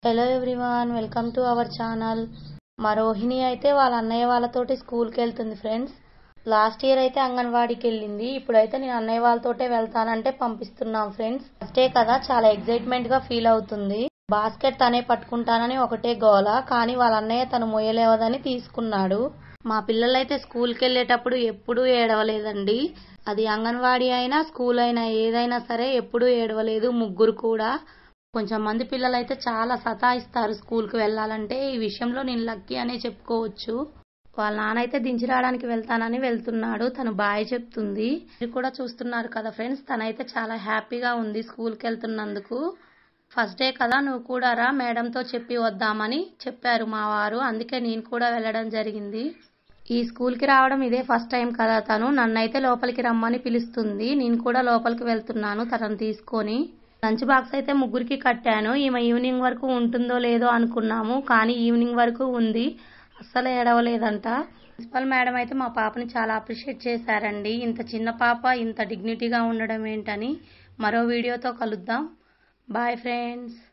Hello everyone, welcome to our channel. మా రోహిణి అయితే వాళ్ళ అన్నయ్య వాళ్ళతోటి స్కూల్కి వెళ్తుంది ఫ్రెండ్స్. లాస్ట్ ఇయర్ అయితే అంగన్వాడీకి వెళ్ళింది. ఇప్పుడైతే నేను అన్నయ్య వాళ్ళతోటే వెళ్తానంటే పంపిస్తున్నాం ఫ్రెండ్స్. ఫస్ట్ డే కదా, చాలా ఎక్సైట్మెంట్ గా ఫీల్ అవుతుంది. బాస్కెట్ తనే పట్టుకుంటానని ఒకటే గోల, కానీ వాళ్ళ అన్నయ్య తను మొయ్యలేవదని తీసుకున్నాడు. మా పిల్లలైతే స్కూల్కి వెళ్ళేటప్పుడు ఎప్పుడూ ఏడవలేదండి. అది అంగన్వాడీ అయినా స్కూల్ అయినా ఏదైనా సరే ఎప్పుడూ ఏడవలేదు. ముగ్గురు కూడా. కొంచెం మంది పిల్లలు అయితే చాలా సతాయిస్తారు స్కూల్కి వెళ్ళాలంటే. ఈ విషయంలో నేను లక్కీ అనే చెప్పుకోవచ్చు. వాళ్ళ నాన్న అయితే దించి రావడానికి వెళ్తానని వెళ్తున్నాడు. తను బాయ్ చెప్తుంది. మీరు కూడా చూస్తున్నారు కదా ఫ్రెండ్స్, తనైతే చాలా హ్యాపీగా ఉంది స్కూల్కి వెళ్తున్నందుకు. ఫస్ట్ డే కదా, నువ్వు కూడా రా, మేడంతో చెప్పి వద్దామని చెప్పారు మా వారు. అందుకే నేను కూడా వెళ్ళడం జరిగింది. ఈ స్కూల్కి రావడం ఇదే ఫస్ట్ టైం కదా. తను నన్నైతే లోపలికి రమ్మని పిలుస్తుంది. నేను కూడా లోపలికి వెళ్తున్నాను తనని తీసుకొని. లంచ్ బాక్స్ అయితే ముగ్గురికి కట్టాను. ఈమె ఈవినింగ్ వరకు ఉంటుందో లేదో అనుకున్నాము, కానీ ఈవినింగ్ వరకు ఉంది. అస్సలు ఏడవలేదంట. ప్రిన్సిపల్ మేడం అయితే మా పాపని చాలా అప్రిషియేట్ చేశారండి. ఇంత చిన్న పాప ఇంత డిగ్నిటీగా ఉండడం ఏంటని. మరో వీడియోతో కలుద్దాం. Bye friends.